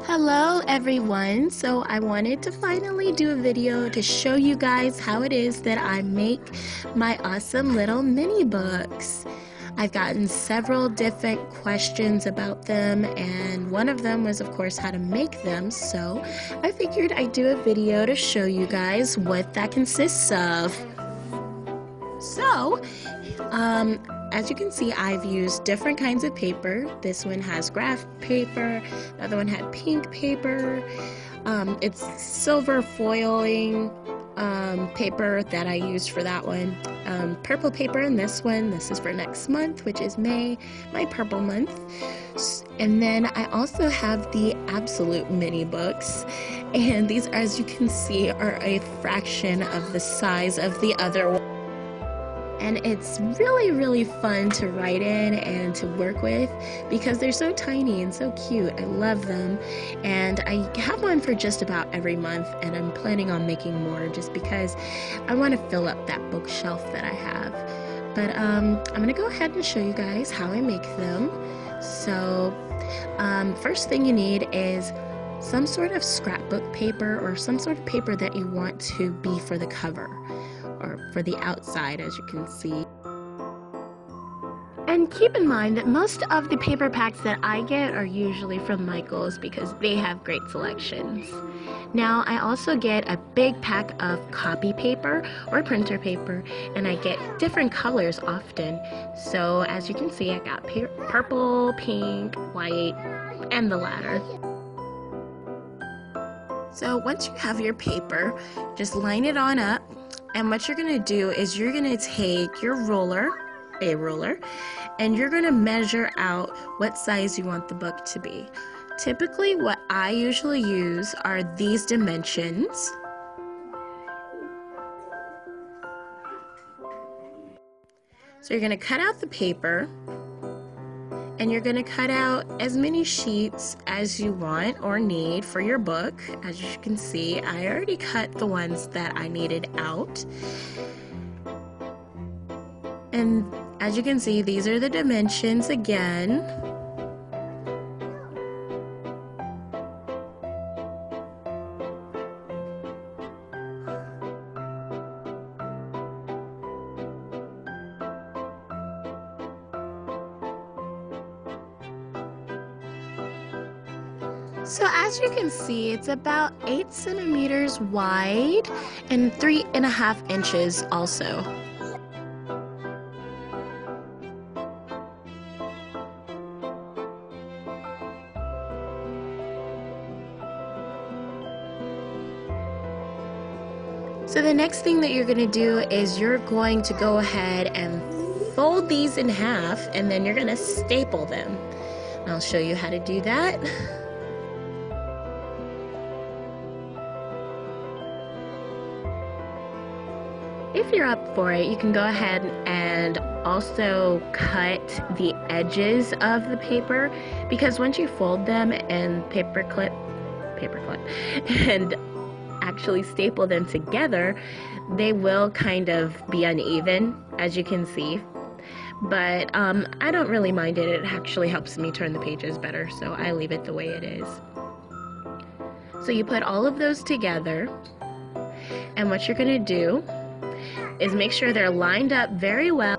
Hello everyone, so I wanted to finally do a video to show you guys how it is that I make my awesome little mini books. I've gotten several different questions about them, and one of them was of course how to make them, so I figured I'd do a video to show you guys what that consists of. So, as you can see, I've used different kinds of paper. This one has graph paper, the other one had pink paper. It's silver foiling paper that I used for that one. Purple paper in this one. This is for next month, which is May, my purple month. And then I also have the absolute mini books. And these, as you can see, are a fraction of the size of the other one. And it's really fun to write in and to work with because they're so tiny and so cute. I love them, and I have one for just about every month, and I'm planning on making more just because I want to fill up that bookshelf that I have. But I'm gonna go ahead and show you guys how I make them. So first thing you need is some sort of scrapbook paper or some sort of paper that you want to be for the cover or for the outside, as you can see. And keep in mind that most of the paper packs that I get are usually from Michaels because they have great selections. Now I also get a big pack of copy paper or printer paper, and I get different colors often. So as you can see, I got purple, pink, white, and the latter. So once you have your paper, just line it on up. And what you're going to do is you're going to take your ruler, and you're going to measure out what size you want the book to be. Typically, what I usually use are these dimensions. So you're going to cut out the paper, and you're going to cut out as many sheets as you want or need for your book. As you can see, I already cut the ones that I needed out. And as you can see, these are the dimensions again. So as you can see, it's about 8 centimeters wide and 3.5 inches also. So the next thing that you're going to do is you're going to go ahead and fold these in half, and then you're going to staple them. And I'll show you how to do that. If you're up for it, you can go ahead and also cut the edges of the paper, because once you fold them and paperclip, and actually staple them together, they will kind of be uneven, as you can see. But I don't really mind it. It actually helps me turn the pages better, so I leave it the way it is. So you put all of those together, and what you're going to do is make sure they're lined up very well.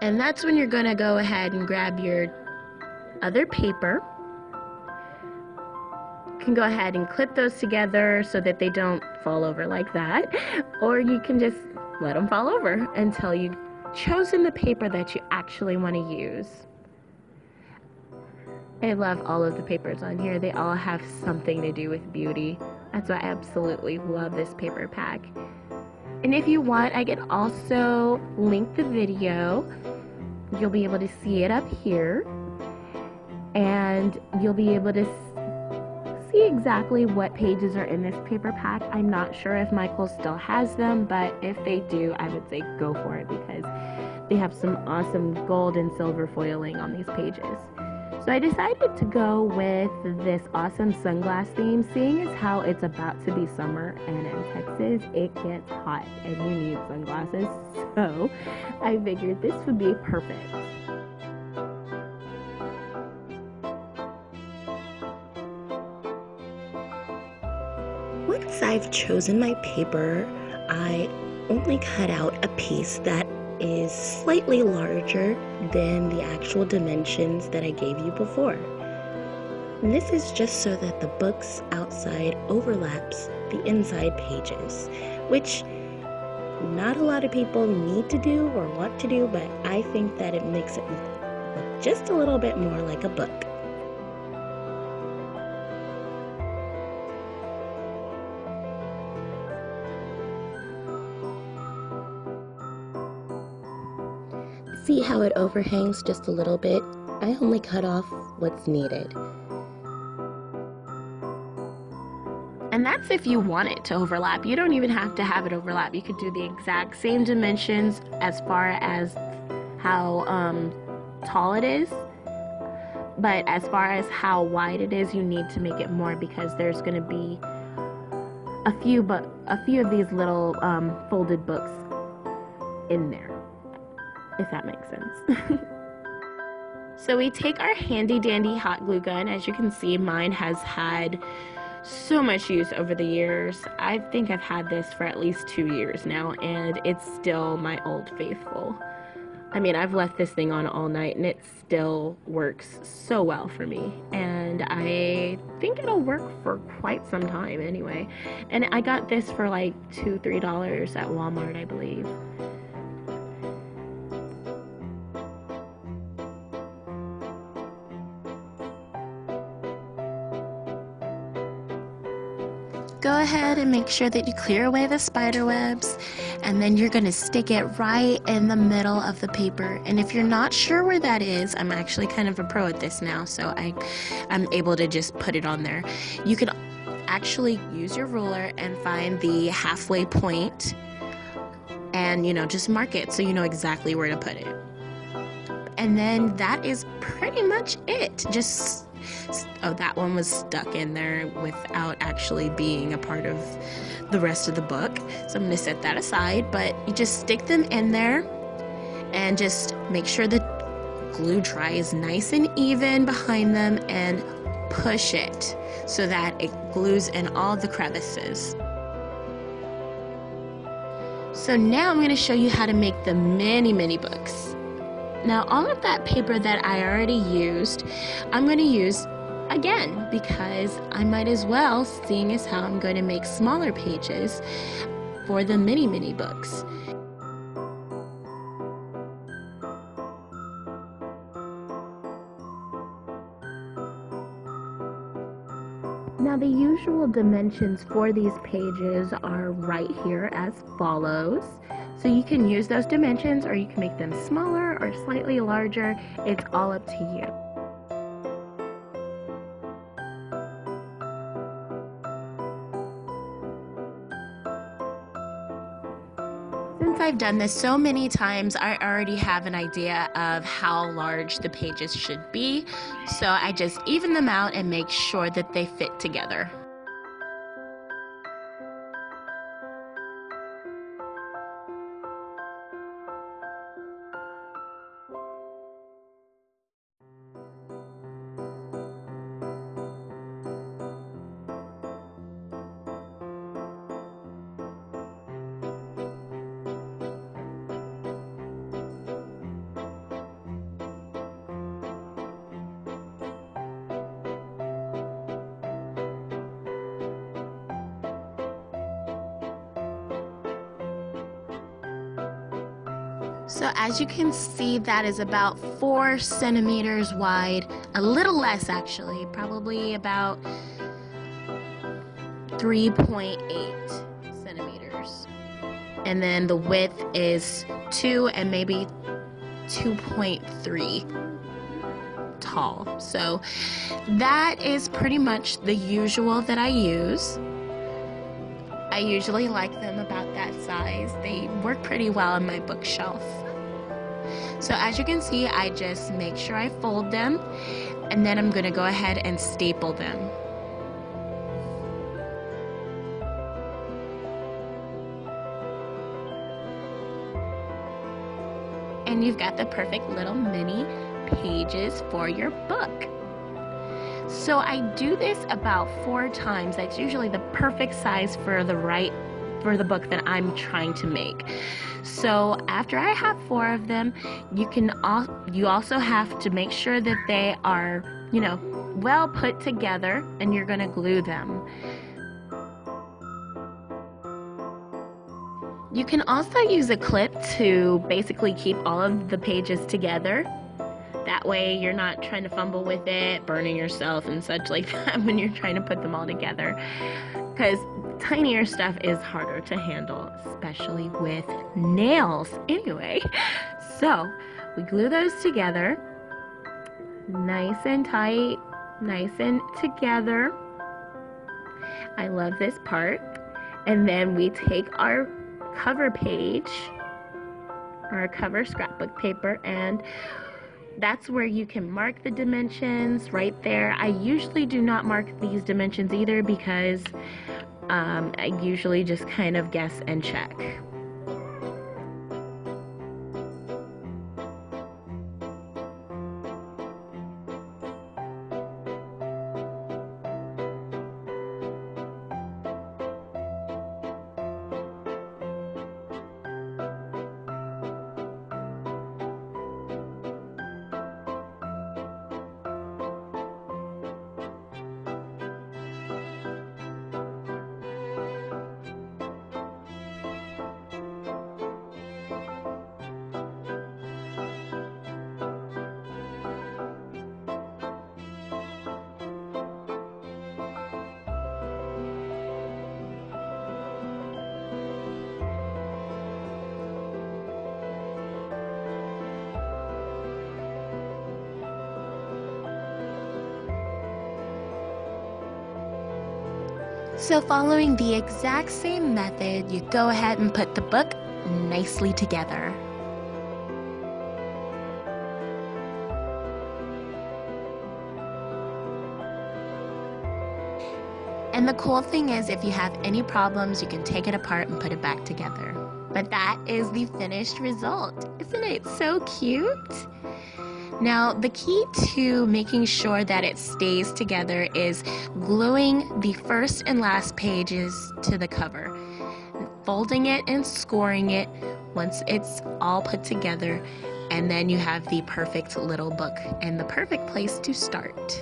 And that's when you're going to go ahead and grab your other paper. You can go ahead and clip those together so that they don't fall over like that, or you can just let them fall over until you've chosen the paper that you actually want to use. I love all of the papers on here. They all have something to do with beauty. That's why I absolutely love this paper pack. And if you want, I can also link the video. You'll be able to see it up here, and you'll be able to see exactly what pages are in this paper pack. I'm not sure if Michaels still has them, but if they do, I would say go for it because they have some awesome gold and silver foiling on these pages. So I decided to go with this awesome sunglass theme, seeing as how it's about to be summer and in Texas it gets hot and you need sunglasses. So I figured this would be perfect. Once I've chosen my paper, I only cut out a piece that is slightly larger than the actual dimensions that I gave you before. And this is just so that the book's outside overlaps the inside pages, which not a lot of people need to do or want to do, but I think that it makes it look just a little bit more like a book. See how it overhangs just a little bit? I only cut off what's needed. And that's if you want it to overlap. You don't even have to have it overlap. You could do the exact same dimensions as far as how tall it is. But as far as how wide it is, you need to make it more because there's going to be a few of these little folded books in there, if that makes sense. So we take our handy dandy hot glue gun. As you can see, mine has had so much use over the years. I think I've had this for at least 2 years now, and it's still my old faithful. I mean, I've left this thing on all night and it still works so well for me, and I think it'll work for quite some time anyway. And I got this for like $2-3 at Walmart, I believe. Go ahead and make sure that you clear away the spider webs, and then you're going to stick it right in the middle of the paper. And if you're not sure where that is, I'm actually kind of a pro at this now, so I'm able to just put it on there. You can actually use your ruler and find the halfway point and, just mark it so you know exactly where to put it. And then that is pretty much it. Oh, that one was stuck in there without actually being a part of the rest of the book. So I'm going to set that aside, but you just stick them in there and just make sure the glue dries nice and even behind them and push it so that it glues in all the crevices. So now I'm going to show you how to make the mini books. Now all of that paper that I already used, I'm going to use again because I might as well, seeing as how I'm going to make smaller pages for the mini books. Now the usual dimensions for these pages are right here as follows. So you can use those dimensions or you can make them smaller or slightly larger. It's all up to you. Since I've done this so many times, I already have an idea of how large the pages should be. So I just even them out and make sure that they fit together. So as you can see, that is about 4 centimeters wide, a little less actually, probably about 3.8 centimeters. And then the width is 2 and maybe 2.3 tall. So that is pretty much the usual that I use. I usually like them about that size. They work pretty well on my bookshelf. So as you can see, I just make sure I fold them and then I'm going to go ahead and staple them. And you've got the perfect little mini pages for your book. So I do this about 4 times. That's usually the perfect size for the book that I'm trying to make. So after I have 4 of them, you also have to make sure that they are, well put together, and you're going to glue them. You can also use a clip to basically keep all of the pages together. That way you're not trying to fumble with it, burning yourself and such like that when you're trying to put them all together. Because tinier stuff is harder to handle, especially with nails. Anyway, so we glue those together, nice and tight, nice and together. I love this part. And then we take our cover page, our cover scrapbook paper, and that's where you can mark the dimensions right there. I usually do not mark these dimensions either because I usually just kind of guess and check. So following the exact same method, you go ahead and put the book nicely together. And the cool thing is, if you have any problems, you can take it apart and put it back together. But that is the finished result. Isn't it so cute? Now, the key to making sure that it stays together is gluing the first and last pages to the cover, folding it and scoring it once it's all put together, and then you have the perfect little book and the perfect place to start.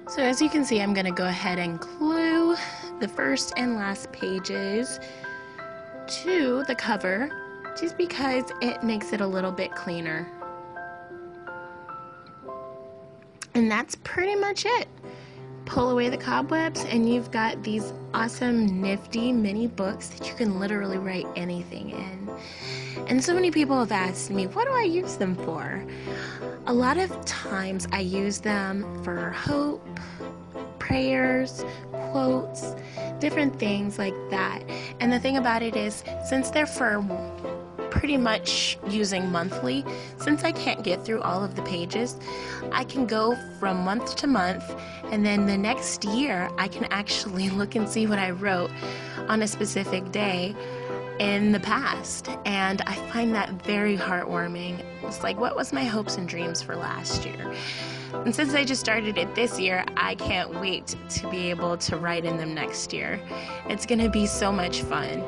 So as you can see, I'm going to go ahead and glue the first and last pages to the cover just because it makes it a little bit cleaner. And that's pretty much it. Pull away the cobwebs and you've got these awesome nifty mini books that you can literally write anything in. And so many people have asked me, what do I use them for? A lot of times I use them for hope, prayers, quotes, different things like that. And the thing about it is, since they're for pretty much using monthly, since I can't get through all of the pages, I can go from month to month, and then the next year I can actually look and see what I wrote on a specific day in the past, and I find that very heartwarming. It's like, what was my hopes and dreams for last year? And since I just started it this year, I can't wait to be able to write in them next year. It's gonna be so much fun.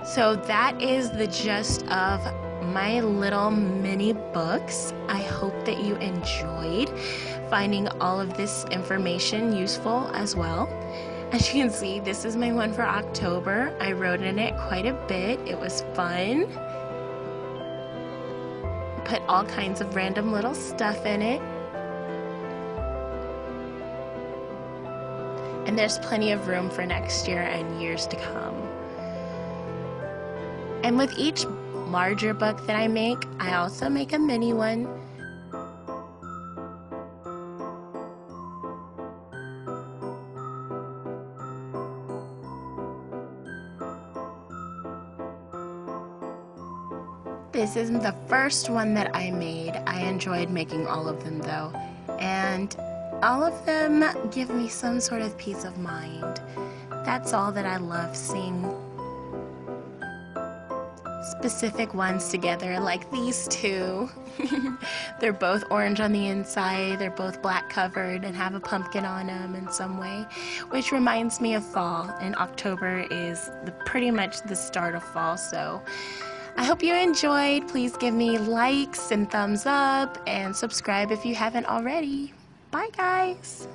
So that is the gist of my little mini books. I hope that you enjoyed finding all of this information useful as well. As you can see, this is my one for October. I wrote in it quite a bit. It was fun. Put all kinds of random little stuff in it. And there's plenty of room for next year and years to come. And with each larger book that I make, I also make a mini one. This isn't the first one that I made. I enjoyed making all of them though, and all of them give me some sort of peace of mind. That's all that I love, seeing specific ones together, like these two. They're both orange on the inside, they're both black covered and have a pumpkin on them in some way, which reminds me of fall, and October is pretty much the start of fall. So I hope you enjoyed. Please give me likes and thumbs up and subscribe if you haven't already. Bye guys!